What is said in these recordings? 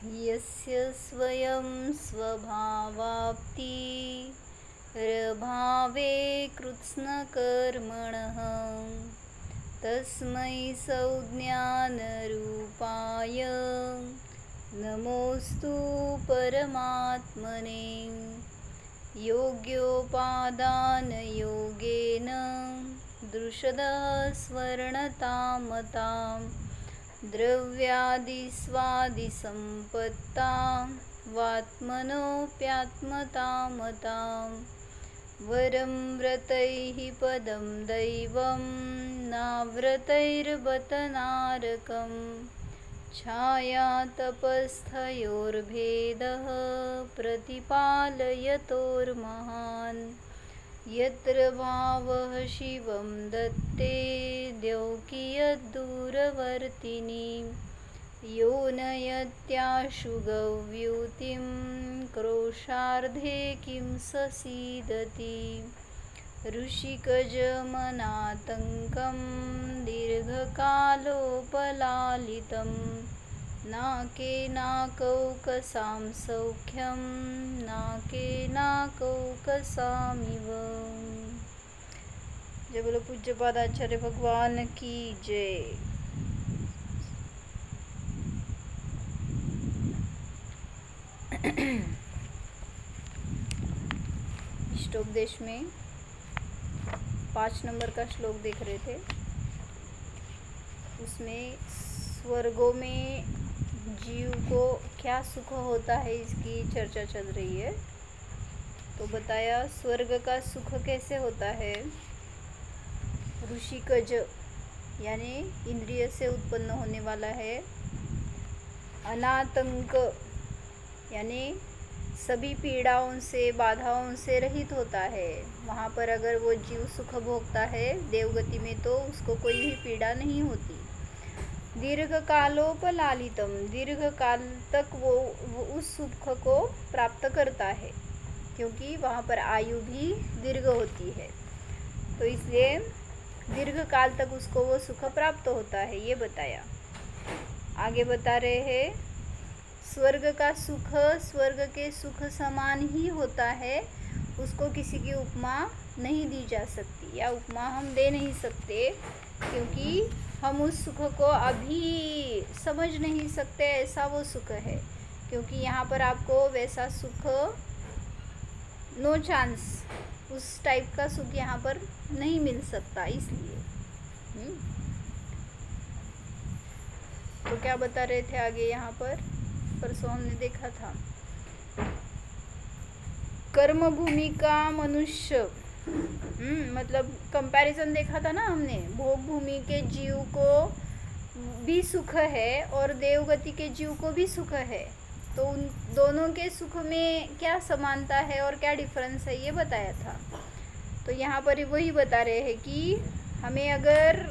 यस्य स्वयं स्वभावाप्तिरभावे कृत्स्नकर्मणः तस्मै संज्ञानरूपाय नमोऽस्तु परमात्मने। योग्योपादानयोगेन दृषदः स्वर्णतामतां द्रव्यादिस्वादिसम्पत्तां वात्मनोऽप्यात्मतामतां वरं व्रतैः पदं दैवं नाव्रतैर्बत नारकम् छाया तपस्थयोर्भेदः प्रतिपालयतोर्महान् यत्र भावः शिवं दत्ते द्यौकियद्दूरवर्तिनि यो नयत्याशु गव्यूतिं क्रोशार्धे किं ससीदति ऋषिकजमनातङ्कं दीर्घकालोपलालितं नाकेनाकौकसां सौख्यं नाकेनाकौकसामिव। जय बोलो पूज्यपाद आचार्य भगवान की जय। इष्टोपदेश में 5 नंबर का श्लोक देख रहे थे। उसमें स्वर्गों में जीव को क्या सुख होता है इसकी चर्चा चल रही है। तो बताया स्वर्ग का सुख कैसे होता है। ऋषिकज यानी इंद्रिय से उत्पन्न होने वाला है। अनातंक यानी सभी पीड़ाओं से बाधाओं से रहित होता है। वहाँ पर अगर वो जीव सुख भोगता है देवगति में तो उसको कोई भी पीड़ा नहीं होती। दीर्घ कालोपलालितम दीर्घ काल तक वो उस सुख को प्राप्त करता है क्योंकि वहाँ पर आयु भी दीर्घ होती है। तो इसलिए दीर्घ काल तक उसको वो सुख प्राप्त होता है, ये बताया। आगे बता रहे हैं स्वर्ग का सुख स्वर्ग के सुख समान ही होता है। उसको किसी की उपमा नहीं दी जा सकती या उपमा हम दे नहीं सकते क्योंकि हम उस सुख को अभी समझ नहीं सकते। ऐसा वो सुख है क्योंकि यहाँ पर आपको वैसा सुख नो चांस उस टाइप का सुख यहाँ पर नहीं मिल सकता। इसलिए तो क्या बता रहे थे आगे यहाँ पर परसों हमने देखा था कर्म भूमि का मनुष्य मतलब कंपैरिजन देखा था ना हमने। भोग भूमि के जीव को भी सुख है और देवगति के जीव को भी सुख है। तो उन दोनों के सुख में क्या समानता है और क्या डिफरेंस है ये बताया था। तो यहाँ पर वही बता रहे हैं कि हमें अगर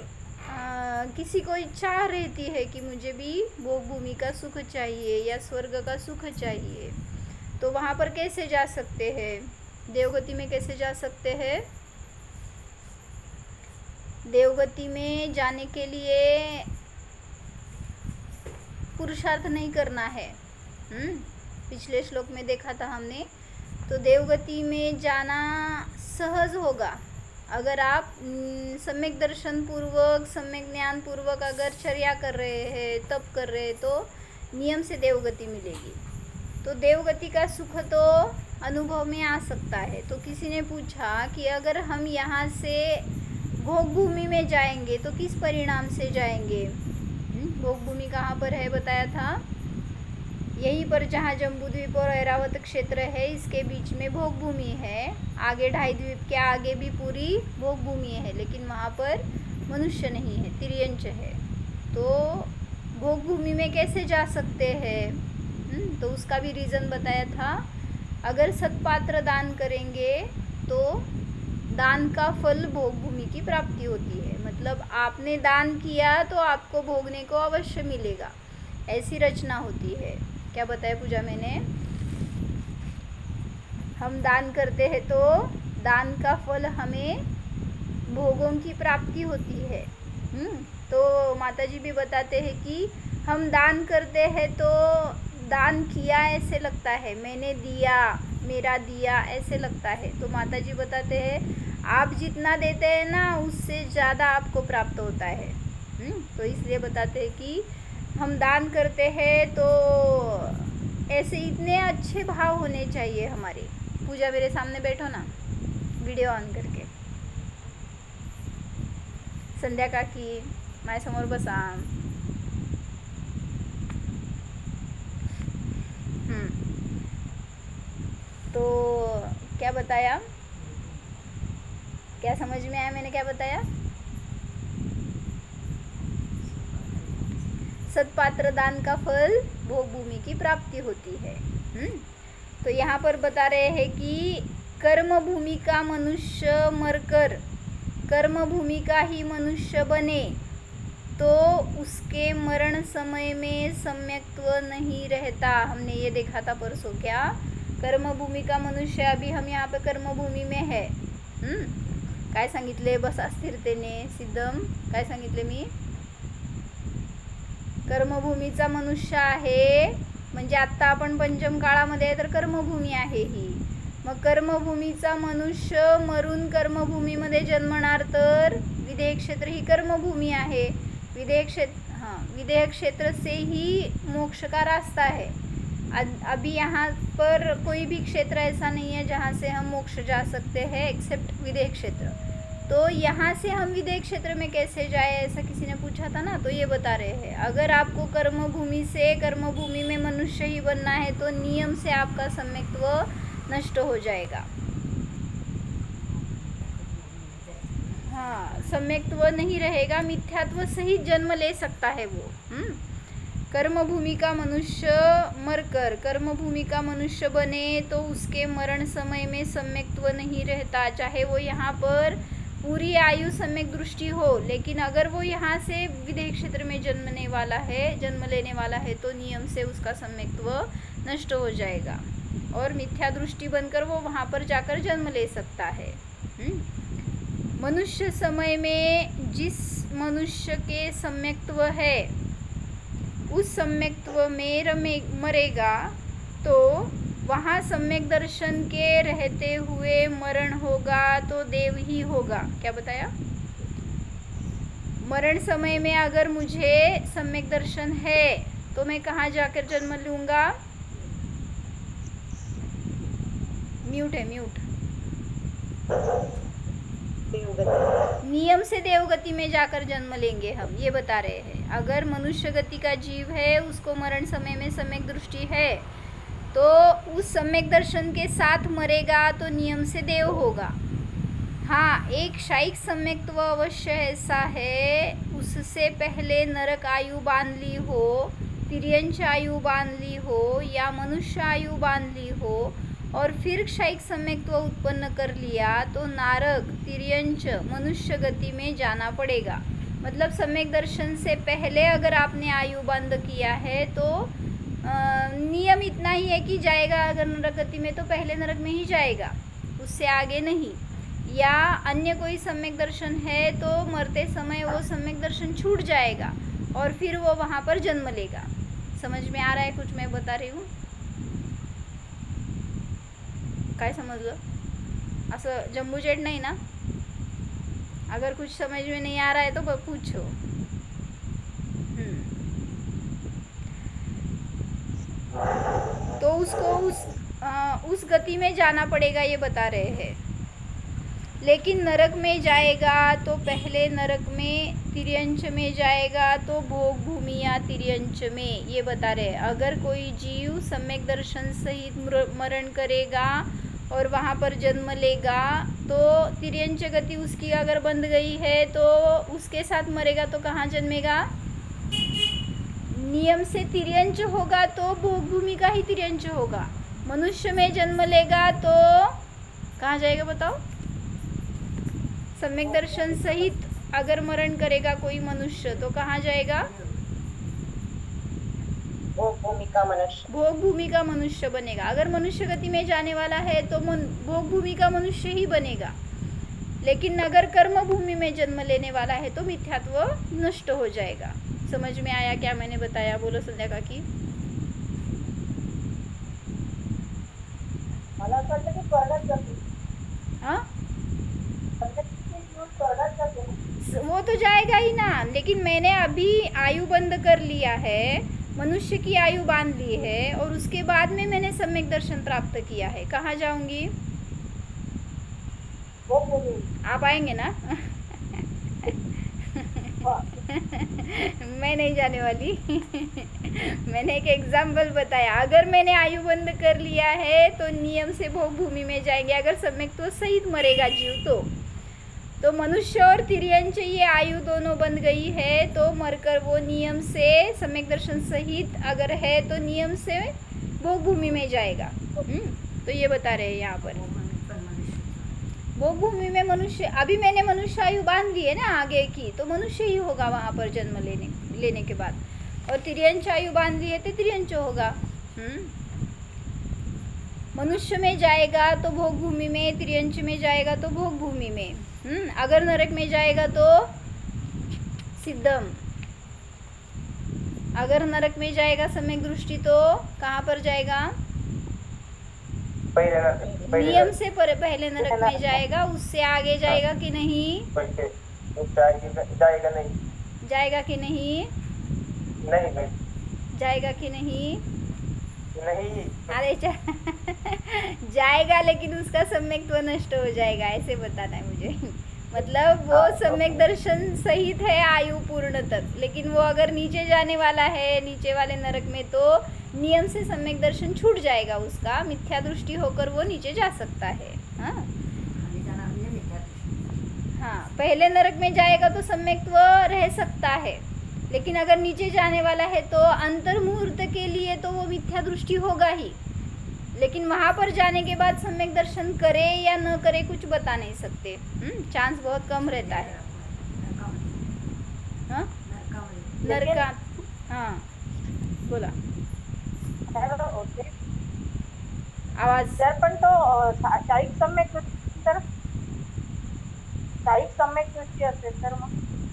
किसी को इच्छा रहती है कि मुझे भी भोग भूमि का सुख चाहिए या स्वर्ग का सुख चाहिए तो वहाँ पर कैसे जा सकते हैं, देवगति में कैसे जा सकते हैं। देवगति में जाने के लिए पुरुषार्थ नहीं करना है। पिछले श्लोक में देखा था हमने। तो देवगति में जाना सहज होगा अगर आप सम्यक दर्शन पूर्वक सम्यक ज्ञान पूर्वक अगर चर्या कर रहे हैं तप कर रहे हैं तो नियम से देवगति मिलेगी। तो देवगति का सुख तो अनुभव में आ सकता है। तो किसी ने पूछा कि अगर हम यहाँ से भोग भूमि में जाएंगे तो किस परिणाम से जाएंगे। भोग भूमि कहाँ पर है बताया था, यहीं पर जहाँ जम्बूद्वीप और ऐरावत क्षेत्र है इसके बीच में भोग भूमि है। आगे 2.5 द्वीप के आगे भी पूरी भोग भूमि है लेकिन वहाँ पर मनुष्य नहीं है, तिर्यंच है। तो भोग भूमि में कैसे जा सकते हैं तो उसका भी रीज़न बताया था। अगर सत्पात्र दान करेंगे तो दान का फल भोग भूमि की प्राप्ति होती है। मतलब आपने दान किया तो आपको भोगने को अवश्य मिलेगा, ऐसी रचना होती है। क्या बताया पूजा मैंने, हम दान करते हैं तो दान का फल हमें भोगों की प्राप्ति होती है। तो माताजी भी बताते हैं कि हम दान करते हैं तो दान किया ऐसे लगता है, मैंने दिया, मेरा दिया ऐसे लगता है। तो माता जी बताते हैं आप जितना देते हैं ना उससे ज़्यादा आपको प्राप्त होता है। तो इसलिए बताते हैं कि हम दान करते हैं तो ऐसे इतने अच्छे भाव होने चाहिए हमारे। पूजा मेरे सामने बैठो ना, वीडियो ऑन करके। संध्या काकी माझ्यासमोर बसा। तो क्या बताया, क्या समझ में आया मैंने क्या बताया? सत्पात्र दान का फल भोग भूमि की प्राप्ति होती है। तो यहाँ पर बता रहे हैं कि कर्म भूमि का मनुष्य मरकर कर्म भूमि का ही मनुष्य बने तो उसके मरण समय में सम्यक्त्व नहीं रहता। हमने ये देखा था परसों। क्या कर्म भूमि का मनुष्य, अभी हम यहाँ पे कर्म भूमि में है। काय सांगितले बसा स्थिरतेने सिद्धम, काय सांगितले मी? कर्मभूमीचा मनुष्य आहे म्हणजे आत्ता आपण पंचम काळामध्ये आहे तर कर्मभूमी आहे ही। मग कर्मभूमीचा मनुष्य मरून कर्मभूमीमध्ये जन्मणार तर विदेह क्षेत्र ही कर्मभूमी आहे। विदेह क्षेत्र से ही मोक्ष का रास्ता है। अभी यहाँ पर कोई भी क्षेत्र ऐसा नहीं है जहाँ से हम मोक्ष जा सकते हैं एक्सेप्ट विदेह क्षेत्र। तो यहाँ से हम विदेह क्षेत्र में कैसे जाए, ऐसा किसी ने पूछा था ना। तो ये बता रहे हैं अगर आपको कर्मभूमि से कर्मभूमि में मनुष्य ही बनना है तो नियम से आपका सम्यक्त्व नष्ट हो जाएगा। हाँ, सम्यक्त्व नहीं रहेगा, मिथ्यात्व सहित जन्म ले सकता है वो। कर्मभूमि का मनुष्य मरकर कर्मभूमि का मनुष्य बने तो उसके मरण समय में सम्यक्त्व नहीं रहता, चाहे वो यहाँ पर पूरी आयु सम्यक दृष्टि हो। लेकिन अगर वो यहाँ से विदेह क्षेत्र में जन्म लेने वाला है तो नियम से उसका सम्यक्त्व नष्ट हो जाएगा और मिथ्या दृष्टि बनकर वो वहाँ पर जाकर जन्म ले सकता है। मनुष्य समय में जिस मनुष्य के सम्यक्त्व है उस सम्यक्त्व में मरेगा तो वहाँ सम्यक दर्शन के रहते हुए मरण होगा तो देव ही होगा। क्या बताया? मरण समय में अगर मुझे सम्यक दर्शन है तो मैं कहाँ जाकर जन्म लूँगा? म्यूट है, म्यूट। नियम से देवगति में जाकर जन्म लेंगे हम, ये बता रहे हैं। अगर मनुष्य गति का जीव है उसको मरण समय में सम्यक दृष्टि है तो उस सम्यक दर्शन के साथ मरेगा तो नियम से देव होगा। हाँ, एक शायिक सम्यक्त्व अवश्य ऐसा है उससे पहले नरक आयु बांध ली हो, तिर्यंच आयु बांध ली हो या मनुष्य आयु बांध ली हो और फिर क्षयिक सम्यक्त्व उत्पन्न कर लिया तो नारक तिर्यंच मनुष्य गति में जाना पड़ेगा। मतलब सम्यक दर्शन से पहले अगर आपने आयु बंद किया है तो नियम इतना ही है कि जाएगा अगर नरक गति में तो पहले नरक में ही जाएगा, उससे आगे नहीं। या अन्य कोई सम्यक दर्शन है तो मरते समय वो सम्यक दर्शन छूट जाएगा और फिर वो वहाँ पर जन्म लेगा। समझ में आ रहा है कुछ मैं बता रही हूँ? काय समजलं? असं जम्बूजेट नहीं ना? अगर कुछ समझ में नहीं आ रहा है तो पूछो। तो उसको उस गति में जाना पड़ेगा, ये बता रहे हैं। लेकिन नरक में जाएगा तो पहले नरक में, तिर्यंच में जाएगा तो भोग भूमि या तिर्यंच में, ये बता रहे हैं। अगर कोई जीव सम्यक दर्शन सहित मरण करेगा और वहाँ पर जन्म लेगा तो तिर्यंच गति उसकी अगर बंद गई है तो उसके साथ मरेगा तो कहाँ जन्मेगा? नियम से तिर्यंच होगा तो भोग भूमि का ही तिर्यंच होगा। मनुष्य में जन्म लेगा तो कहाँ जाएगा बताओ? सम्यक दर्शन सहित अगर मरण करेगा कोई मनुष्य तो कहाँ जाएगा? भोग भूमि का मनुष्य। भोग भूमि का मनुष्य बनेगा। अगर मनुष्य गति में जाने वाला है तो भोग भूमि का मनुष्य ही बनेगा। लेकिन अगर कर्म भूमि में जन्म लेने वाला है तो मिथ्यात्व नष्ट हो जाएगा। समझ में आया क्या मैंने बताया? बोलो संध्या काकी। मला असं वाटतं की करण्यात जाते हाँ, करण्यात जाते वो तो जाएगा ही ना, लेकिन मैंने अभी आयु बंद कर लिया है, मनुष्य की आयु बांध ली है, और उसके बाद में मैंने सम्यक दर्शन प्राप्त किया है। कहाँ जाऊंगी? वो भूमि आप आएंगे ना? मैं नहीं जाने वाली। मैंने एक एग्जाम्पल बताया, अगर मैंने आयु बंद कर लिया है तो नियम से भोग भूमि में जाएंगे। अगर सम्यक तो सहित मरेगा जीव तो मनुष्य और तिर्यंच ये आयु दोनों बंध गई है, तो मरकर वो नियम से सम्यक दर्शन सहित अगर है तो नियम से भोग भूमि में जाएगा। तो ये बता रहे हैं यहाँ पर भोग भूमि में मनुष्य, अभी मैंने मनुष्य आयु बांध ली है ना आगे की, तो मनुष्य ही होगा वहाँ पर जन्म लेने के बाद, और तिर्यंच आयु बांध ली है तो तिर्यंच होगा। मनुष्य में जाएगा तो भोग भूमि में, तिर्यंच में जाएगा तो भोग भूमि में। अगर नरक में जाएगा तो सिद्धम, अगर नरक में जाएगा सम्यक दृष्टि तो कहाँ पर जाएगा? नियम से पहले नरक में जाएगा, उससे आगे जाएगा कि नहीं? जाएगा नहीं, जाएगा कि नहीं? नहीं जाएगा कि नहीं? नहीं अरे जाएगा, लेकिन उसका सम्यक्त्व नष्ट हो जाएगा, ऐसे बताना है मुझे। मतलब वो सम्यक दर्शन सहित है आयु पूर्ण तक, लेकिन वो अगर नीचे जाने वाला है, नीचे वाले नरक में, तो नियम से सम्यक दर्शन छूट जाएगा उसका, मिथ्या दृष्टि होकर वो नीचे जा सकता है। हाँ, पहले नरक में जाएगा तो सम्यक्त्व रह सकता है, लेकिन अगर नीचे जाने वाला है तो अंतर्मुहूर्त के लिए तो वो मिथ्या दृष्टि होगा ही, लेकिन वहाँ पर जाने के बाद सम्यक दर्शन करे या न करे कुछ बता नहीं सकते। चांस बहुत कम रहता है। हाँ, नरका, हाँ बोला आवाज तर पण तो शारीरिक सम्यक तर शारीरिक सम्यक दृष्टी असेल तर मग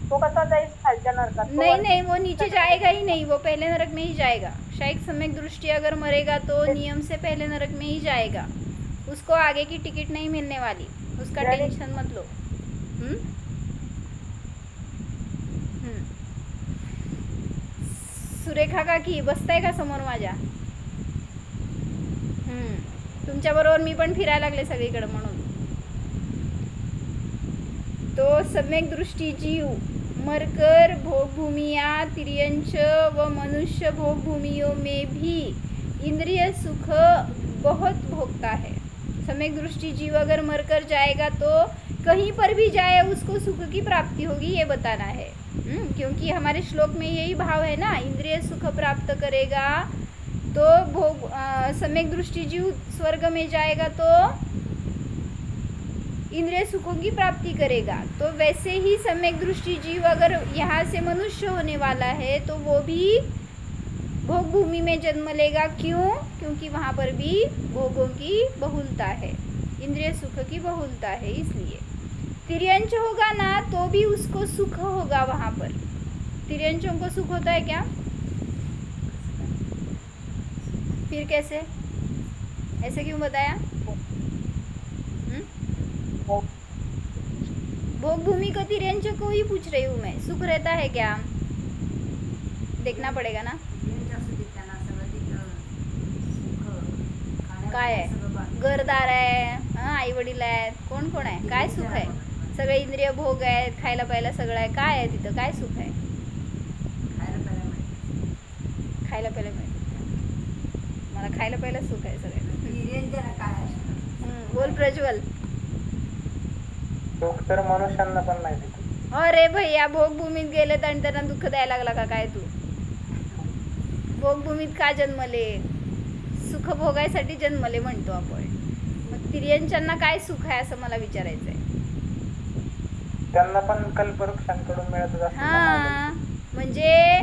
तो कसा जाईल खालच्या नरकात? नहीं, वो नीचे जाएगा ही नहीं, वो पहले नरक में ही जाएगा। शायद सम्यक दृष्टि अगर मरेगा तो नियम से पहले नरक में ही जाएगा, उसको आगे की टिकट नहीं मिलने वाली, उसका टेंशन मत लो। सुरेखा काकी बसताय का समोर माझ्या? तुमच्या बरोबर मी पण फिरायला लागले सगळीकडे म्हणून। तो सम्यक दृष्टि जीव मरकर भोग भूमिया तिर्यंच व मनुष्य भोग भूमियों में भी इंद्रिय सुख बहुत भोगता है। सम्यक दृष्टि जीव अगर मरकर जाएगा तो कहीं पर भी जाए उसको सुख की प्राप्ति होगी, ये बताना है। क्योंकि हमारे श्लोक में यही भाव है ना, इंद्रिय सुख प्राप्त करेगा तो भोग सम्यक दृष्टि जीव स्वर्ग में जाएगा तो इंद्रिय सुखों की प्राप्ति करेगा। तो वैसे ही सम्यक दृष्टि जीव अगर यहाँ से मनुष्य होने वाला है तो वो भी भोग भूमि में जन्म लेगा। क्यों? क्योंकि वहाँ पर भी भोगों की बहुलता है, इंद्रिय सुख की बहुलता है, इसलिए। तिर्यंच होगा ना तो भी उसको सुख होगा वहाँ पर। तिर्यंचों को सुख होता है क्या? फिर कैसे? ऐसे क्यों बताया? भोग भूमि को तिर्यंच को ही पूछ रही हूँ मैं, सुख रहता है क्या? देखना पड़ेगा ना। काय आहे? घरदार आहे, आई वडील आहेत, कोण कोण आहे, काय सुख आहे? सगळे इंद्रिय भोग आहेत, खायला प्यायला सगळं आहे, काय आहे तिथं? काय सुख आहे? खायला प्यायला मिळतं, मला खायला प्यायला सुख आहे सगळं। बोल प्रज्वल। दुःख तर मनुष्यांना पण नाही देत। अरे भैया, भोग भूमीत गेलेत आणि त्यांना दुःख द्यायला लागला का काय तू? भोग भूमीत का जन्मले? सुख भोगायसाठी जन्मले म्हणतो आपण, मग तिर्यंचांना काय सुख आहे असं मला विचारायचंय। त्यांना पण कल्पवृक्षांकडून मिळत असतं। हाँ, म्हणजे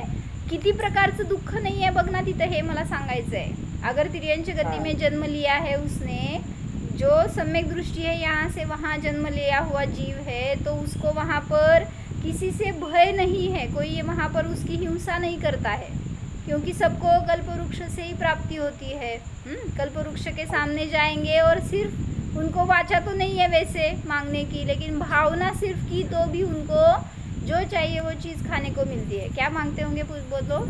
किती प्रकारचं दुःख नाही आहे बघ ना तिथं, हे मला सांगायचंय। अगर तिर्यंच गति में जन्म लिया है उसने, जो सम्यक दृष्टि है यहाँ से वहाँ जन्म लिया हुआ जीव है, तो उसको वहाँ पर किसी से भय नहीं है, कोई वहाँ पर उसकी हिंसा नहीं करता है। क्योंकि सबको कल्पवृक्ष से ही प्राप्ति होती है। कल्पवृक्ष के सामने जाएंगे और सिर्फ उनको वाचा तो नहीं है वैसे मांगने की, लेकिन भावना सिर्फ की तो भी उनको जो चाहिए वो चीज़ खाने को मिलती है। क्या मांगते होंगे बोलो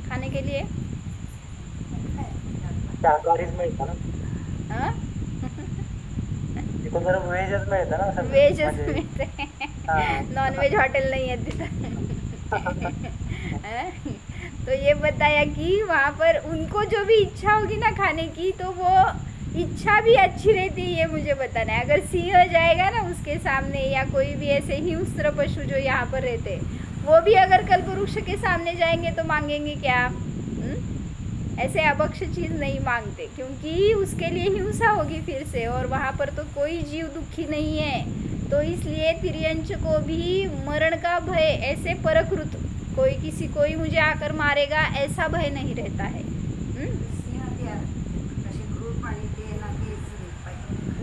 खाने के लिए? शाकाहारीच मिळतं ना, हाँ? तिथं जर व्हेजच मिळतं ना सगळं, वेजच म्हणजे मिळते, हा. नॉन वेज हॉटेल नहीं है तिथं। हाँ? तो ये बताया कि वहाँ पर उनको जो भी इच्छा होगी ना खाने की, तो वो इच्छा भी अच्छी रहती है, ये मुझे बताना है। अगर सिंह जाएगा ना उसके सामने, या कोई भी ऐसे हिंस्र पशु जो यहाँ पर रहते, वो भी अगर कल्पवृक्ष के सामने जाएंगे तो मांगेंगे क्या? ऐसे अभक्ष चीज़ नहीं मांगते, क्योंकि उसके लिए हिंसा होगी फिर से, और वहाँ पर तो कोई जीव दुखी नहीं है। तो इसलिए तिर्यंच को भी मरण का भय, ऐसे परकृत कोई मुझे आकर मारेगा ऐसा भय नहीं रहता है।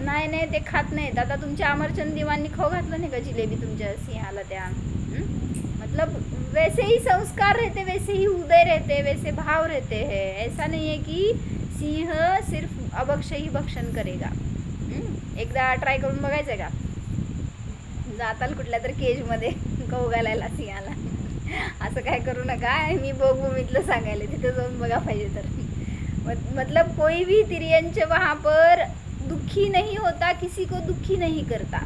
नाही ते खात नाहीत। आता तुमच्या अमरचंद देवांनी खाऊ घातलं नाही का जिलेबी तुमच्या सिंहाला त्या? मतलब वैसे ही संस्कार रहते, वैसे ही उदय रहते, वैसे भाव रहते हैं। ऐसा नहीं है कि सिंह सिर्फ अभक्ष ही भक्षण करेगा। एकदा ट्राय करून बघायचं का? जाताल कुठल्या तर केजमध्ये खाऊ घालायला सिंहाला, असं काय करू नका। मी भोगभूमीतलं सांगायला, तिथे जाऊन बघा पाहिजे तर। मतलब कोई भी तिर्यंच वहाँ पर दुखी नहीं होता, किसी को दुखी नहीं करता।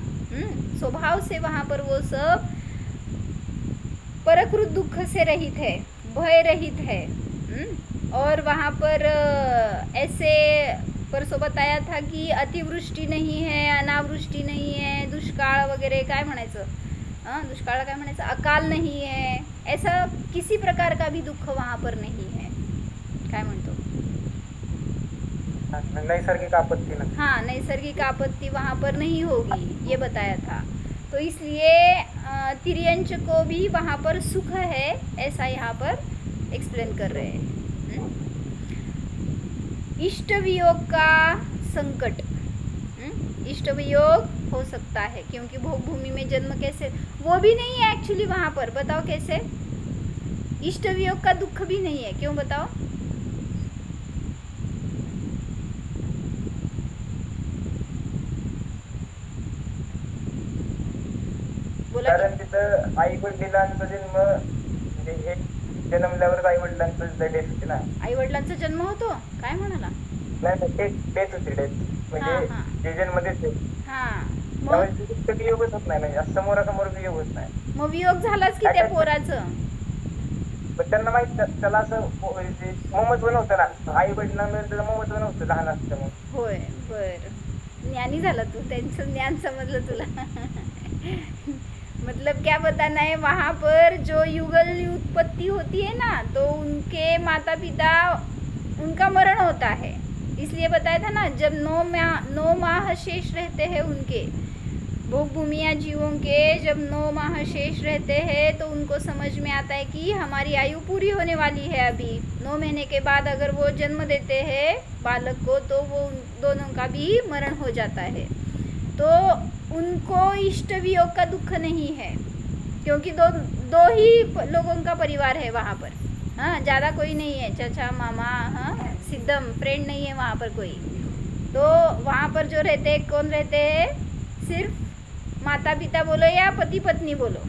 स्वभाव से वहाँ पर वो सब परकृत दुख से रहित है, भय रहित है। और वहाँ पर ऐसे परसों बताया था कि अतिवृष्टि नहीं है, अनावृष्टि नहीं है, दुष्काळ वगैरह काय म्हणायचं, दुष्काळ काय म्हणायचं, अकाल नहीं है, ऐसा किसी प्रकार का भी दुख वहाँ पर नहीं है। काय म्हणतो? नैसर्गिक आपत्ति ना, हाँ, नैसर्गिक आपत्ति वहाँ पर नहीं होगी, ये बताया था। तो इसलिए तिर्यंच को भी वहाँ पर सुख है, ऐसा यहाँ पर एक्सप्लेन कर रहे हैं। इष्ट वियोग का संकट, इष्ट वियोग हो सकता है, क्योंकि भोगभूमि में जन्म कैसे, वो भी नहीं है एक्चुअली वहाँ पर। बताओ कैसे? इष्ट वियोग का दुख भी नहीं है, क्यों बताओ? कारण तिथं आई वडिलांचा जन्म, म्हणजे हे जन्मल्यावर आई वडिलांचं डेथ होती ना, आई वडिलांचा जन्म होतो, काय म्हणाला? नाही डेथ होती, डेथ म्हणजे जे जन्म देते त्यावेळेस वियोगच होत नाही, म्हणजे समोरासमोर वियोग होत नाही। मग वियोग झालाच की त्या पोराचं, पण त्यांना माहित, त्याला असं ममत्व नव्हतं ना, आई वडिलांना त्याचं ममत्व नव्हतं लहान असतं। होय, बर, ज्ञानी झाला तू, त्यांचं ज्ञान समजलं तुला। मतलब क्या बताना है, वहाँ पर जो युगल उत्पत्ति होती है ना, तो उनके माता पिता, उनका मरण होता है। इसलिए बताया था ना, जब 9 माह शेष रहते हैं उनके, भोगभूमिया जीवों के जब 9 माह शेष रहते हैं, तो उनको समझ में आता है कि हमारी आयु पूरी होने वाली है। अभी 9 महीने के बाद अगर वो जन्म देते हैं बालक को, तो वो दोनों का भी मरण हो जाता है। तो उनको इष्ट वियोग का दुख नहीं है, क्योंकि दो ही लोगों का परिवार है वहाँ पर। हाँ, ज़्यादा कोई नहीं है, चाचा मामा, हाँ, सिद्धम फ्रेंड नहीं है वहाँ पर कोई। तो वहाँ पर जो रहते हैं, कौन रहते हैं? सिर्फ माता पिता बोलो या पति पत्नी बोलो,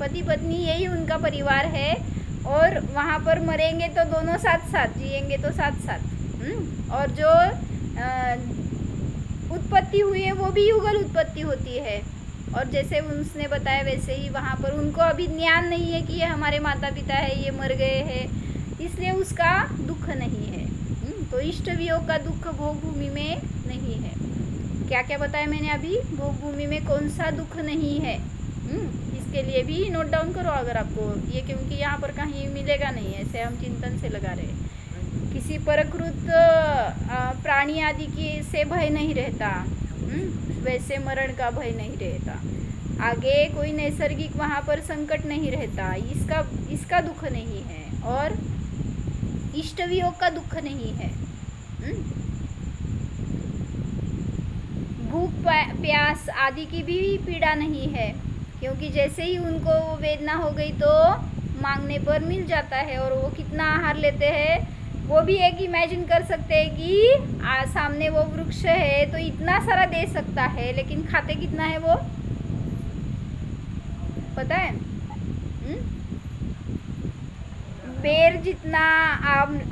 पति पत्नी यही उनका परिवार है। और वहाँ पर मरेंगे तो दोनों साथ साथ, जिएंगे तो साथ साथ। और जो उत्पत्ति हुई है वो भी युगल उत्पत्ति होती है। और जैसे उसने बताया वैसे ही वहाँ पर उनको अभी ज्ञान नहीं है कि ये हमारे माता पिता है, ये मर गए हैं, इसलिए उसका दुख नहीं है। तो इष्ट वियोग का दुख भोगभूमि में नहीं है। क्या क्या बताया मैंने अभी? भोगभूमि में कौन सा दुख नहीं है, इसके लिए भी नोट डाउन करो अगर आपको ये, क्योंकि यहाँ पर कहीं मिलेगा नहीं, ऐसे हम चिंतन से लगा रहे हैं। किसी परकृत प्राणी आदि की से भय नहीं रहता, वैसे मरण का भय नहीं रहता। आगे कोई नैसर्गिक वहाँ पर संकट नहीं रहता, इसका दुख नहीं है। और इष्ट वियोग का दुख नहीं है। भूख प्यास आदि की भी पीड़ा नहीं है, क्योंकि जैसे ही उनको वेदना हो गई तो मांगने पर मिल जाता है। और वो कितना आहार लेते हैं वो भी एक इमेजिन कर सकते हैं कि सामने वो वृक्ष है तो इतना सारा दे सकता है, लेकिन खाते कितना है वो पता है? बेर जितना,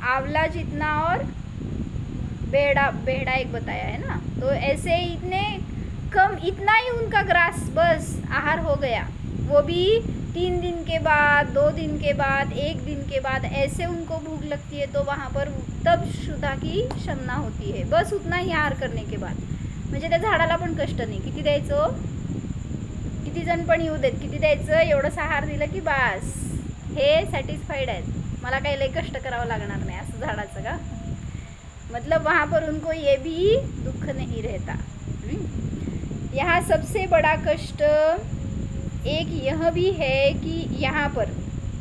आंवला जितना और बेड़ा एक बताया है ना, तो ऐसे इतने कम, इतना ही उनका ग्रास बस आहार हो गया। वो भी 3 दिन के बाद, 2 दिन के बाद, 1 दिन के बाद, ऐसे उनको भूख लगती है तो वहाँ पर तब शुद्धा की क्षमता होती है, बस उतना ही आहार करने के बाद। म्हणजे त्या झाडाला पण कष्ट नाही, किती द्यायचं, किती जण पण येऊ देत, किती द्यायचं, एवढंच आहार दिलं की बस हे सॅटिस्फाईड आहेत, मला काही लई कष्ट करावं लागणार नाही असं झाडाचं का, मतलब वहाँ पर उनको ये भी दुख नहीं रहता। यहाँ सबसे बड़ा कष्ट एक यह भी है कि यहाँ पर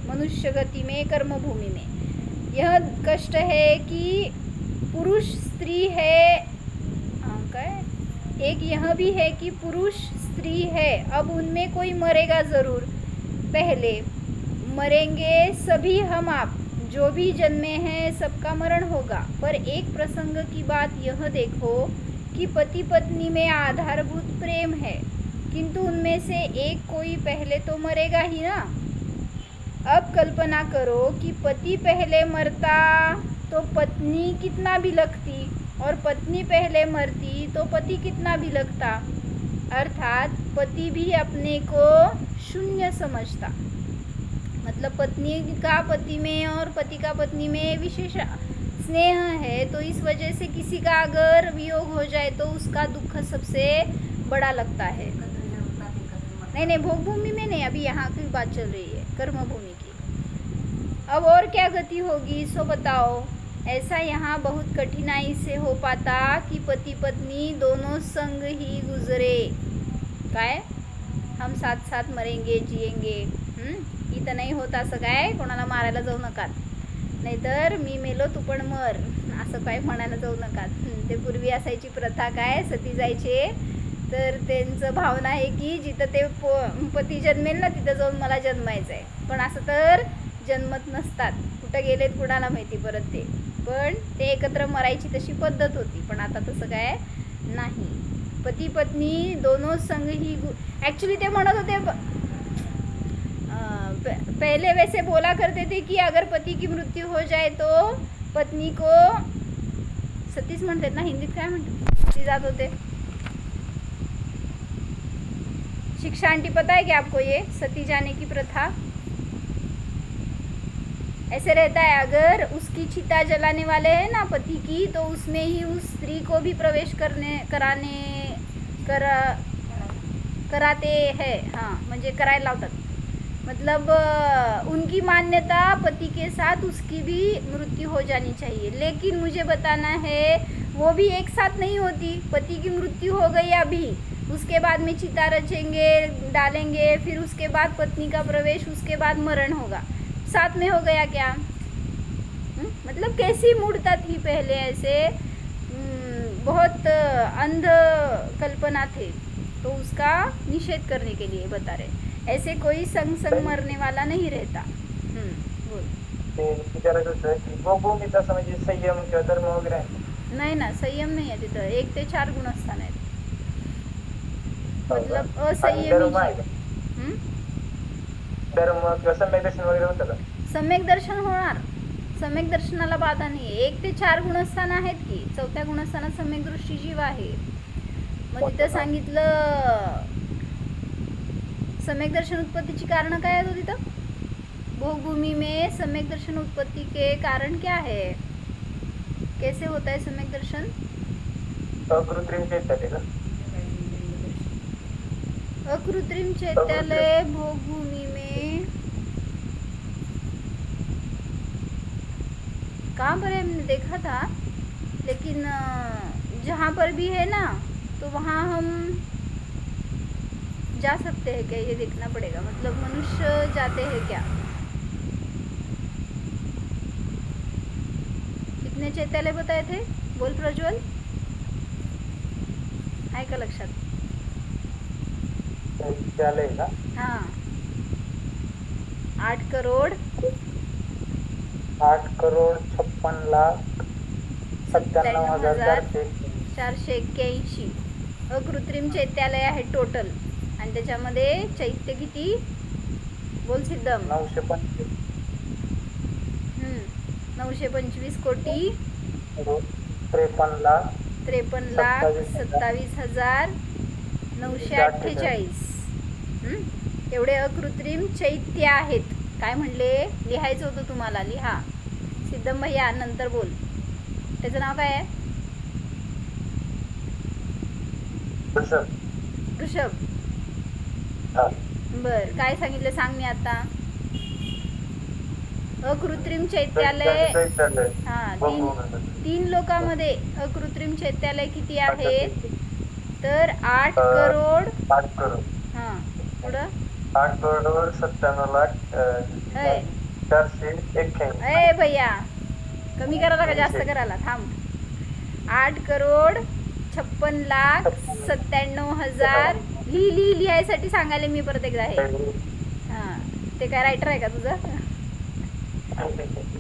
मनुष्य गति में, कर्मभूमि में यह कष्ट है कि पुरुष स्त्री है, एक यह भी है कि पुरुष स्त्री है, अब उनमें कोई मरेगा ज़रूर, पहले मरेंगे सभी हम आप, जो भी जन्मे हैं सबका मरण होगा। पर एक प्रसंग की बात यह देखो कि पति पत्नी में आधारभूत प्रेम है, किंतु उनमें से एक कोई पहले तो मरेगा ही ना। अब कल्पना करो कि पति पहले मरता तो पत्नी कितना बिलखती, और पत्नी पहले मरती तो पति कितना बिलखता, अर्थात पति भी अपने को शून्य समझता। मतलब पत्नी का पति में और पति का पत्नी में विशेष स्नेह है, तो इस वजह से किसी का अगर वियोग हो जाए तो उसका दुख सबसे बड़ा लगता है। नहीं, भोग भूमि में नहीं, अभी यहाँ की बात चल रही है, कर्म भूमि की। अब और क्या गति होगी सो बताओ। ऐसा यहाँ बहुत कठिनाई से हो पाता कि पति पत्नी दोनों संग ही गुजरे, काय हम साथ साथ मरेंगे जिएंगे। इथं नाही होत असं काय, कोणाला मारायला जाऊ नकात, नाहीतर मी मेलो तू पण मर, असं काय म्हणायला जाऊ नकात। ते पूर्वी असायची प्रथा, काय सती जायचे तर त्यांचं भावना आहे की जिथं ते पती जन्मेल ना तिथं जाऊन मला जन्मायचं आहे, पण असं तर जन्मत नसतात, कुठं गेलेत कुणाला माहिती परत ते, पण ते एकत्र मरायची तशी पद्धत होती, पण आता तसं काय नाही। पती पत्नी दोनों संग ही, ॲक्च्युली ते म्हणत होते पहले वैसे बोला करते थे कि अगर पति की मृत्यु हो जाए तो पत्नी को सतीच म्हणतात ना, हिंदीत काय म्हणतात ती जात होते। शिक्षा आंटी पता है क्या आपको ये सती जाने की प्रथा? ऐसे रहता है, अगर उसकी चिता जलाने वाले हैं ना पति की, तो उसमें ही उस स्त्री को भी प्रवेश कराते हैं, हाँ म्हणजे करायला लावतात। मतलब उनकी मान्यता पति के साथ उसकी भी मृत्यु हो जानी चाहिए, लेकिन मुझे बताना है वो भी एक साथ नहीं होती। पति की मृत्यु हो गई अभी, उसके बाद में चिता रचेंगे डालेंगे, फिर उसके बाद पत्नी का प्रवेश, उसके बाद मरण होगा, साथ में हो गया क्या? मतलब कैसी मूर्ता थी पहले, ऐसे बहुत अंध कल्पना थे, तो उसका निषेध करने के लिए बता रहे। ऐसे कोई संग संग मरने वाला नहीं रहता। बोल। संयम किंवा धर्म वगैरे नाही ना, संयम नाही आहे तिथं, 1 ते 4 गुणस्थान आहेत, मतलब असंयमी। धर्म किंवा सम्यक दर्शन वगैरे होतं का? सम्यक दर्शन होणार, सम्यक दर्शनाला बाधा नाही आहे। 1 ते 4 गुणस्थान आहेत की, 4थ्या गुणस्थानात सम्यक दृष्टी जीव आहे। मग तिथं सांगितलं सम्यक दर्शन उत्पत्ति की कारण क्या है? तो तिथं भोगभूमि में सम्यक दर्शन उत्पत्ति के कारण क्या है? कैसे होता है सम्यक दर्शन? अकृत्रिम चैत्यालय का? अकृत्रिम चैत्यालय भोगभूमि में कहाँ पर है, हमने देखा था, लेकिन जहाँ पर भी है ना तो वहाँ हम जा सकते हैं क्या, ये देखना पड़ेगा। मतलब मनुष्य जाते हैं क्या? कितने चैत्यालय बताए थे? बोल प्रज्वल, आहे का लक्षात? चैत्यालय का? हाँ, 8 करोड 8,56,97,481. अकृत्रिम चैत्यालय आहे टोटल. आणि त्याच्यामध्ये चैत्य किती बोल सिद्धम? 925 कोटी 53,27,948. एवढे अकृत्रिम चैत्य आहेत. काय म्हणले? लिहायचं होतं तुम्हाला. लिहा सिद्धम भैया, नंतर बोल. त्याचं नाव काय आहे? ऋषभ. बर, काय सांगितलं सांग मी आता. अकृत्रिम चैत्यालय. हा, 3 लोकांमध्ये अकृत्रिम चैत्यालय किती आहे? तर 8 करोड. हा, पुढं 8,97,481. ए भैया, कमी करायला का जास्त करायला? थांब. 8,56,97,000. लिहायसाठी सांगायला मी परत एकदा आहे. हा, ते काय रायटर आहे का तुझं?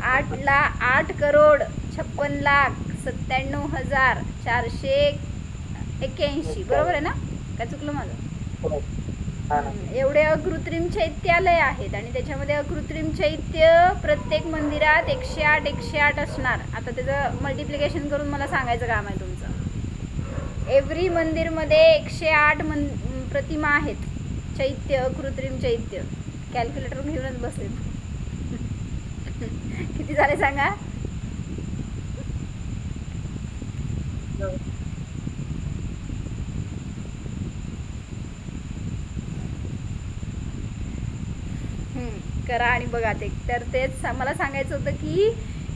8,96,97,481. बरोबर आहे ना? काय चुकलं माझं? एवढे अकृत्रिम चैत्यालय आहेत. आणि त्याच्यामध्ये अकृत्रिम चैत्य प्रत्येक मंदिरात 108 असणार. आता त्याचं मल्टिप्लिकेशन करून मला सांगायचं काम आहे तुमचं. एव्हरी मंदिरमध्ये 108 प्रतिमा आहेत. चैत्य, अकृत्रिम चैत्य. कॅल्क्युलेटर घेऊनच बसले. किती झाले सांगा? करा आणि बघा ते. तर तेच मला सांगायचं होतं की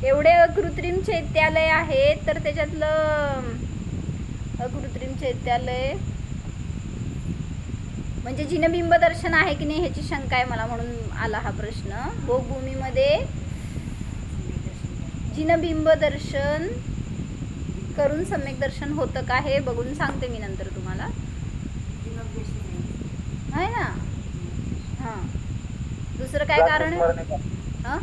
एवढे अकृत्रिम चैत्यालय आहेत. तर त्याच्यातलं अकृत्रिम चैत्यालय म्हणजे जिनबिंब दर्शन आहे की नाही ह्याची शंका आहे मला, म्हणून आला हा प्रश्न. भोगभूमीमध्ये जिनबिंब दर्शन करून सम्यक दर्शन होतं का हे बघून सांगते मी नंतर तुम्हाला. आहे ना? हां, दुसरं काय कारण आहे? हाँ,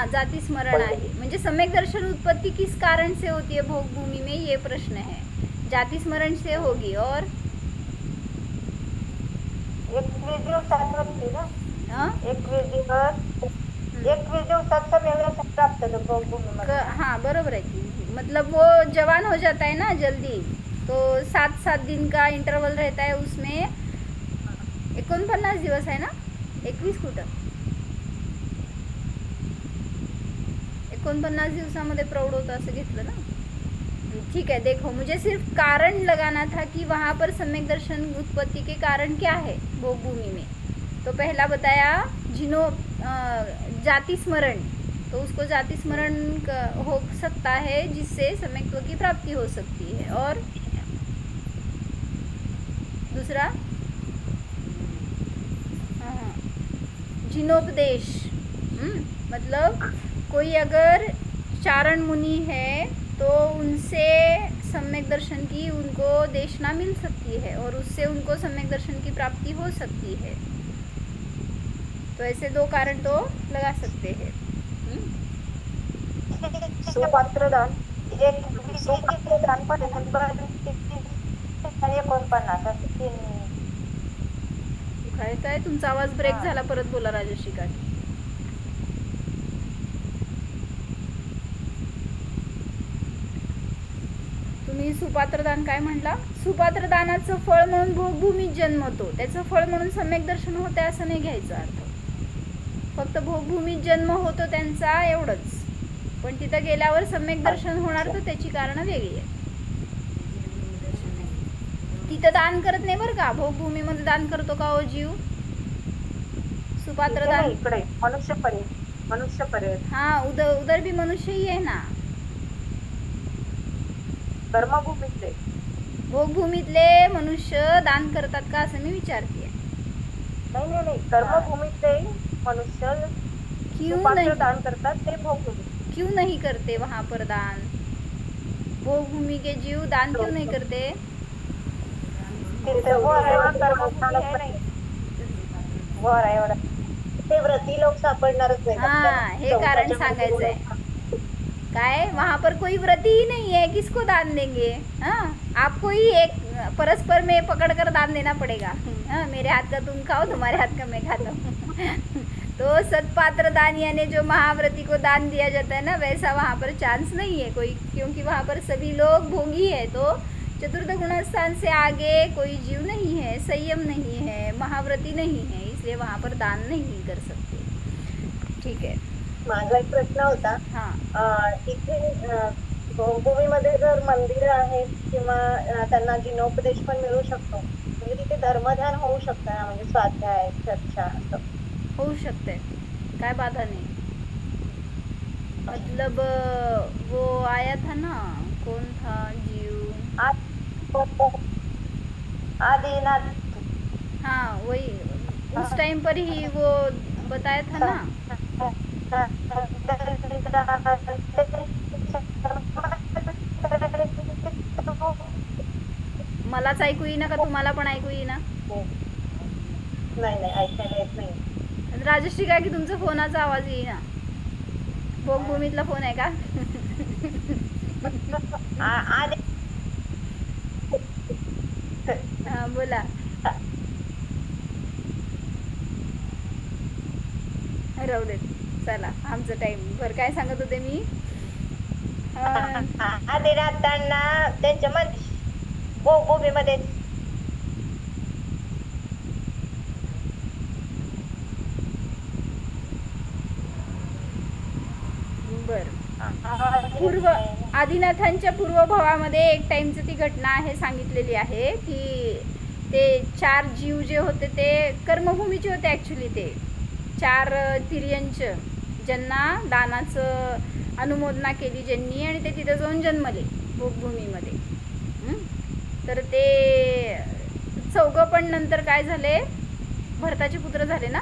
जाति स्मरण आहे. म्हणजे सम्यक दर्शन उत्पत्ति किस कारण से होती है भोगभूमि में, ये प्रश्न है. जाति स्मरण से होगी. और हाँ, बरोबर है. मतलब वो जवान हो जाता है ना जल्दी, तो 7 दिन का इंटरवल रहता है उसमें. 49 दिवस है ना, 21 कुठं 49 दिवसामध्ये प्रौढ़ होता असं घेतलं ना. ठीक है, देखो मुझे सिर्फ कारण लगाना था कि वहाँ पर सम्यक दर्शन उत्पत्ति के कारण क्या है भोगभूमि में. तो पहला बताया जाति स्मरण, तो उसको जाति स्मरण हो सकता है जिससे सम्यक्त्व की प्राप्ति हो सकती है. और दूसरा जिनोपदेश, मतलब कोई अगर चारण मुनि है तो उनसे सम्यक दर्शन की उनको देशना मिल सकती है और उससे उनको सम्यक दर्शन की प्राप्ति हो सकती है. तो ऐसे 2 कारण तो लगा सकते हैं. सुपात्रदान पण काय तुमचा आवाज ब्रेक झाला, परत बोला राजश्री. काय तुम्ही सुपात्रदान काय म्हटला? सुपात्रदानाचं फळ म्हणून भोगभूमीत जन्मतो, त्याचं फळ म्हणून सम्यक दर्शन होते असं नाही घ्यायचं अर्थ. फक्त भोगभूमीत जन्म होतो त्यांचा एवढंच. पण तिथं गेल्यावर सम्यक दर्शन होणार तर त्याची कारणं वेगळी आहेत. तिथं दान करत नाही बरं का. भोगभूमीमध्ये दान करतो का हो जीव? सुपात्रदान इकडे मनुष्य हाँ, उधर भी मनुष्य ही है ना. कर्मभूमीतले भोगभूमीतले मनुष्य दान करतात का असं मी विचारते. नहीं, कर्मभूमीतले मनुष्य क्यों नहीं दान करतात ते भोगभूमी. क्यों नहीं करते वहाँ पर दान? भोगभूमि के जीव दान क्यों नहीं करते? बरं एवढं ते व्रती लोक सापडणारच नाही हाँ, हे कारण सांगायचंय काय, वहां पर कोई व्रती ही नहीं है, किसको दान देंगे? हाँ, आपको ही एक परस्पर में पकड़ कर दान देना पड़ेगा। हाँ, मेरे हाथ का तुम खाओ, तुम्हारे हाथ का मैं खाता हूँ। तो सत्पात्र दान यानी जो महाव्रती को दान दिया जाता है ना, वैसा वहाँ पर चांस नहीं है कोई, क्योंकि वहाँ पर सभी लोग भोगी है। तो चतुर्थ गुणस्थान से आगे कोई जीव नहीं है, संयम नहीं है, महाव्रती नहीं है, इसलिए वहाँ पर दान नहीं कर सकते। ठीक है, माझा एक प्रश्न होता, हाँ, इथे भूमीमध्ये जर मंदिर आहेत किंवा त्यांना जिनोपदेश पण मिळू शकतो, म्हणजे तिथे धर्मध्यान होऊ शकतं ना, म्हणजे स्वाध्याय चर्चा असं होऊ शकते, काय बाधा नहीं। मतलब वो आया था ना, कौन था जीव, आदिनाथ, हाँ वही, उस टाइम पर ही वो बताया था ना। मलाच ऐकू येईना का तुम्हाला पण ऐकू येईना? नाही नाही ऐकायला येत नाही। राजश्री काय की तुमचा फोनाचा आवाज येईना, भोगभूमीतला फोन आहे का? हाँ बोला, राहू दे, चला आमचं टाइम भर। काय सांगत होते मी? आदिनाथांना त्यांच्या भूमीमध्ये बर, पूर्व आदिनाथांच्या पूर्वभावामध्ये एक टाइमची ती घटना आहे, सांगितलेली आहे की ते 4 जीव जे होते ते कर्मभूमीचे होते ॲक्च्युली, ते 4 तिर्यंच ज्यांना दानाचं अनुमोदना केली ज्यांनी, आणि ते तिथे जाऊन जन्मले भोगभूमीमध्ये। तर ते 4 पण नंतर काय झाले, भरताचे पुत्र झाले ना,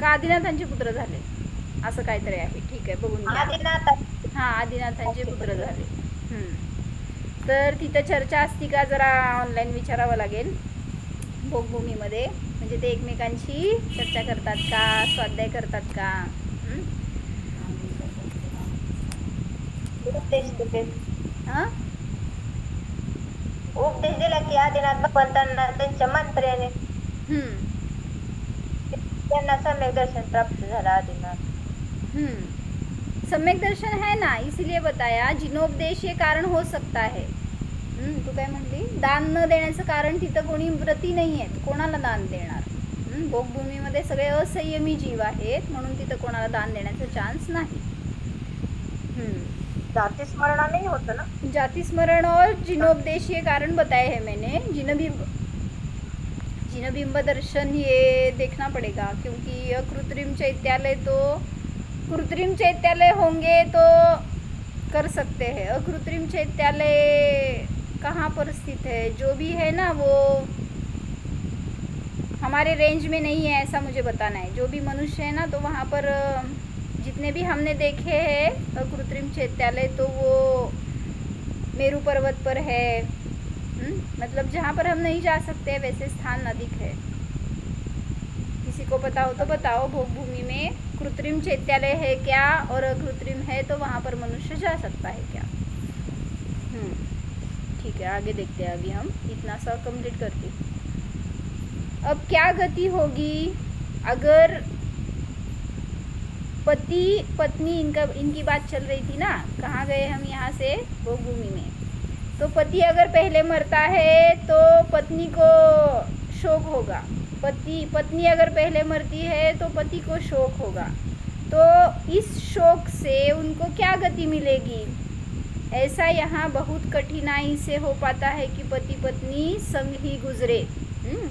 का आदिनाथांचे पुत्र झाले, असं काहीतरी आहे। ठीक आहे, बघून घ्या। हां, आदिनाथांचे पुत्र झाले। तर तिथं चर्चा असती का, जरा ऑनलाईन विचारावं लागेल भोगभूमीमध्ये, म्हणजे ते एकमेकांशी चर्चा करतात का, स्वाध्याय करतात का? हां, उपदेश दिला की आदिनाथ भगवंतांना त्यांच्या मंत्र्याने त्यांना सम्यक दर्शन प्राप्त झाला। आदिनाथ सम्यक दर्शन है ना, इसीलिए बताया जिनोपदेश ये कारण हो सकता है। तू काय म्हणली, दान न देण्याचं कारण तिथं कोणी व्रती नाही आहेत, कोणाला दान देणार? भोगभूमीमध्ये सगळे असंयमी जीव आहेत, म्हणून तिथं कोणाला दान देण्याचा चान्स नाही। जाति स्मरण नहीं होता ना, जाति स्मरण और जिनोपदेश ये कारण बताए हैं मैंने। जिनबिंब दर्शन ये देखना पड़ेगा, क्योंकि कृत्रिम चैत्यालय, तो कृत्रिम चैत्यालय होंगे तो कर सकते हैं, अकृत्रिम चैत्यालय कहाँ पर स्थित है, जो भी है ना वो हमारे रेंज में नहीं है, ऐसा मुझे बताना है। जो भी मनुष्य है ना, तो वहाँ पर जितने भी हमने देखे हैं अकृत्रिम चैत्यालय, तो वो मेरू पर्वत पर है। मतलब जहाँ पर हम नहीं जा सकते वैसे स्थान अधिक है। किसी को पता हो तो बताओ, भोगभूमि में कृत्रिम चैत्यालय है क्या, और अकृत्रिम है तो वहाँ पर मनुष्य जा सकता है क्या? ठीक है, आगे देखते हैं। अभी हम इतना सा कंप्लीट करते। अब क्या गति होगी अगर पति पत्नी, इनकी बात चल रही थी ना, कहाँ गए हम यहाँ से, भोगभूमि में। तो पति अगर पहले मरता है तो पत्नी को शोक होगा, पत्नी अगर पहले मरती है तो पति को शोक होगा। तो इस शोक से उनको क्या गति मिलेगी? ऐसा यहाँ बहुत कठिनाई से हो पाता है कि पति पत्नी संग ही गुजरे।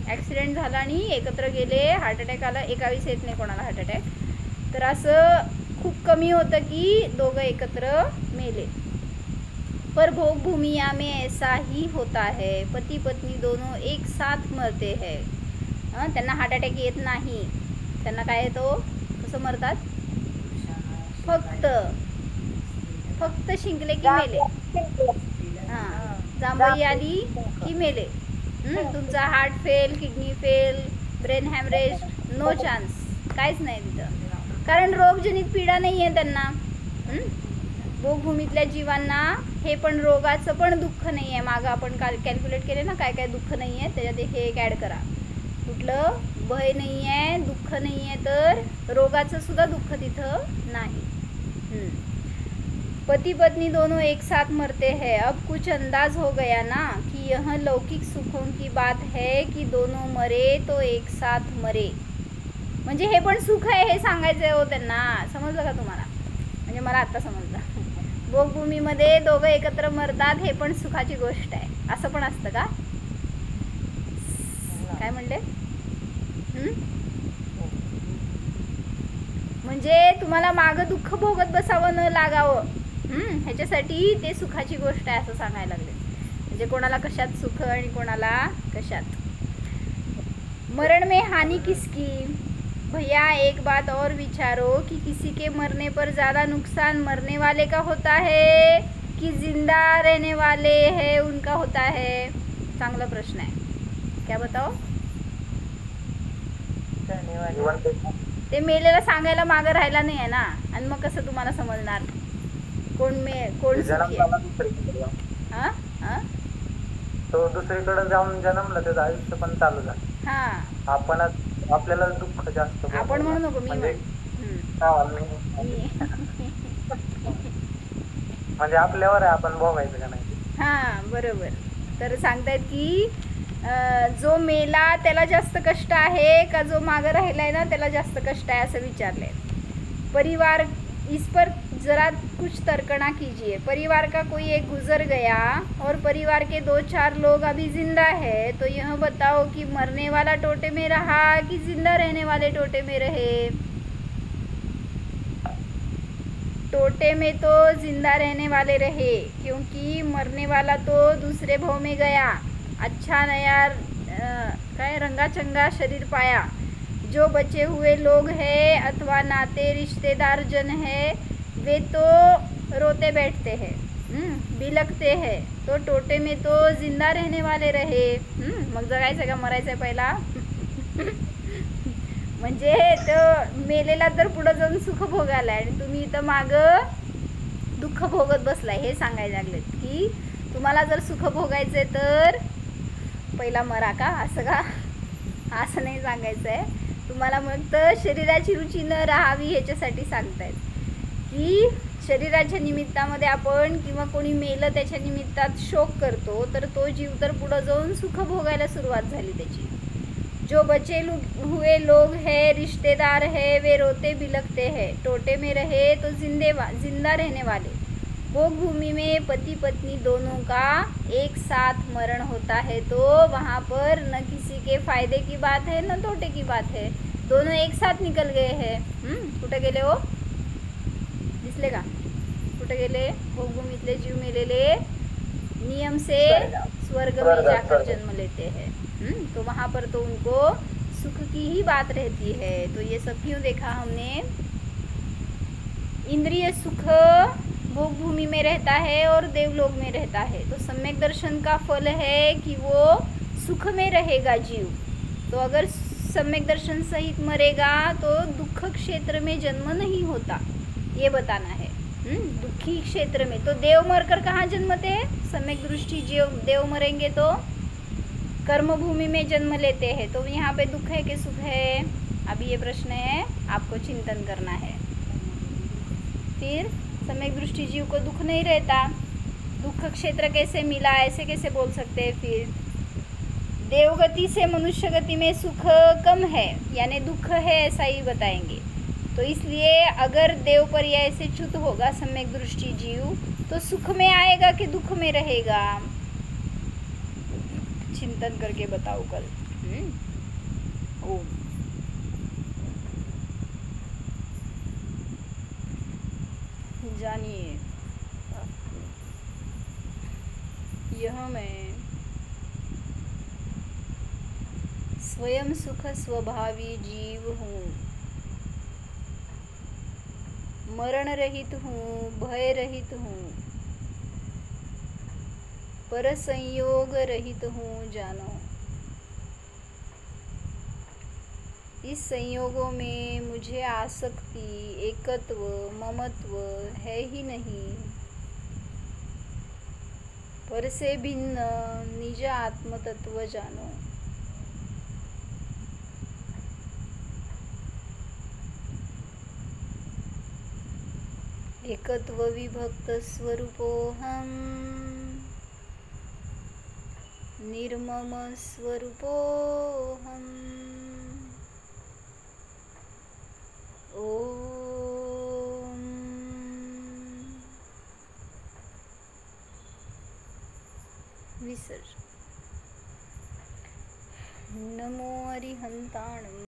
ॲक्सिडेंट झाला आणि एकत्र गेले, हार्ट अटॅक आला, एकावीस येत नाही कोणाला हार्ट अटॅक, तर असं खूप कमी होतं की दोघं एकत्र मेले। पर भोगभूमिया में ऐसा ही होता है, पति पत्नी दोनों एक साथ मरते हैं। त्यांना हार्ट अटॅक येत नाही, त्यांना काय येतो, कसं मरतात, फक्त शिंकले की मेले, हां जांभई आली की मेले। तुमचा heart fail, kidney fail, brain haemorrhage no chance, काहीच नाही तिथं, कारण रोगजनित पीडा नाही आहे त्यांना. भोगभूमीतल्या जीवांना हे पण रोगाचं पण दुःख नाही आहे. मागं आपण कॅल्क्युलेट केले ना काय काय दुःख नाही आहे, त्याच्यात हे एक ॲड करा. कुठलं भय नाही आहे, दुःख नाही आहे, तर रोगाचं सुद्धा दुःख तिथं नाही. पति पत्नी दोनों एक साथ मरते हैं. अब कुछ अंदाज हो गया ना कि यह लौकिक सुखों की बात है कि दोनों मरे तो एक साथ मरे. म्हणजे हे पण सुख आहे हे सांगायचं हो त्यांना. समजलं का तुम्हाला? म्हणजे मला आत्ता समजलं. भोगभूमीमध्ये दोघं एकत्र मरतात हे पण सुखाची गोष्ट आहे, असं पण असतं का? काय म्हणले? म्हणजे तुम्हाला मागं दुःख भोगत बसावं न लागावं, ह्याच्यासाठी ते सुखाची गोष्ट आहे असं सांगायला लागले. म्हणजे कोणाला कशात सुख आणि कोणाला कशात. मरण में हानि किसकी? भैया एक बात और विचारो कि किसी के मरने पर ज़्यादा नुकसान मरने वाले का होता है कि जिंदा रहने वाले हैं उनका होता है? चांगला प्रश्न आहे. क्या बताओ? ते मेलेला सांगायला मागं राहिला नाही आहे ना, आणि मग कसं तुम्हाला समजणार कोण सुखी आहे? तो दुसरीकडे जाऊन जन्मला, त्याचं आयुष्य पण चालू झालं. हा, आपण आपल्याला दुःख जास्त. आपण म्हणू नको, मी म्हणजे आपल्यावर आहे आपण भोगायचं का नाही. हा बरोबर. तर सांगतायत की जो मेला त्याला जास्त कष्ट आहे का जो मागं राहिलाय ना त्याला जास्त कष्ट आहे असं विचारलंय. परिवार, इस पर जरा कुछ तर्कना कीजिए. परिवार का कोई एक गुजर गया और परिवार के 2-4 लोग अभी जिंदा है, तो यह बताओ कि मरने वाला टोटे में रहा कि जिंदा रहने वाले टोटे में रहे? टोटे में तो जिंदा रहने वाले रहे, क्योंकि मरने वाला तो दूसरे भाव में गया, अच्छा नया काय रंगाचंगा शरीर पाया. जो बचे हुए लोग हैं अथवा नाते रिश्तेदार जन है वे तो रोते बैठते हैं, बिलखते हैं. तो टोटे में तो जिंदा रहने वाले रहे. मग जगायचं का मरायचं पहिला? म्हणजे तो मेलेला तर पुढं जाऊन सुख भोगायला आणि तुम्ही इथं मागं दुःख भोगत बसलाय हे सांगायला लागलेत की तुम्हाला जर सुख भोगायचंय तर पहिला मरा का, असं का? असं नाही सांगायचं आहे तुम्हाला. मग तर शरीराची रुची न राहावी ह्याच्यासाठी सांगतायत की शरीराच्या निमित्तामध्ये आपण किंवा कोणी मेलं त्याच्या निमित्तात शोक करतो, तर तो जीव तर पुढं जाऊन सुख भोगायला सुरुवात झाली त्याची. जो बचे हुए लोग है रिश्तेदार है वे रोते बिलखते हैं. टोटे में रहे तो जिंदा रहने वाले. भोग भूमि में पति पत्नी दोनों का एक साथ मरण होता है, तो वहाँ पर न किसी के फायदे की बात है न तोटे की बात है, दोनों एक साथ निकल गए हैं. कुठे गेले हो? दिसले का? कुठे गेले? भोगभूमीतले जीव मेलेले नियम से स्वर्ग में जाकर जन्म लेते हैं. तो वहाँ पर तो उनको सुख की ही बात रहती है. तो ये सब क्यों देखा हमने? इंद्रिय सुख भोगभूमि में रहता है और देवलोक में रहता है. तो सम्यक दर्शन का फल है कि वो सुख में रहेगा जीव. तो अगर सम्यक दर्शन सहित मरेगा तो दुख क्षेत्र में जन्म नहीं होता, ये बताना है. दुखी क्षेत्र में तो देव मरकर कहाँ जन्मते हैं? सम्यक दृष्टि जीव देव मरेंगे तो कर्म भूमि में जन्म लेते हैं. तो यहाँ पे दुख है कि सुख है? अभी ये प्रश्न है, आपको चिंतन करना है. फिर सम्यक दृष्टि जीव को दुख नहीं रहता, दुख क्षेत्र कैसे मिला, ऐसे कैसे बोल सकते हैं? फिर देवगति से मनुष्य गति में सुख कम है, यानी दुख है ऐसा ही बताएंगे. तो इसलिए अगर देव पर्याय से च्युत होगा सम्यक दृष्टि जीव तो सुख में आएगा कि दुख में रहेगा? चिंतन करके बताओ कल. ओम. जानिए यह मैं स्वयं सुख स्वभावी जीव हूँ, मरण रहित हूँ, भय रहित हूँ, पर संयोग रहित हूँ जानो. इस संयोगों में मुझे आसक्ति, एकत्व, ममत्व है ही नहीं। पर से भिन्न निज आत्म तत्व जानो। एकत्व विभक्त स्वरूपोऽहम्, निर्मम स्वरूपोऽहम्। ओम विसर्जन। नमो अरिहंताणम्।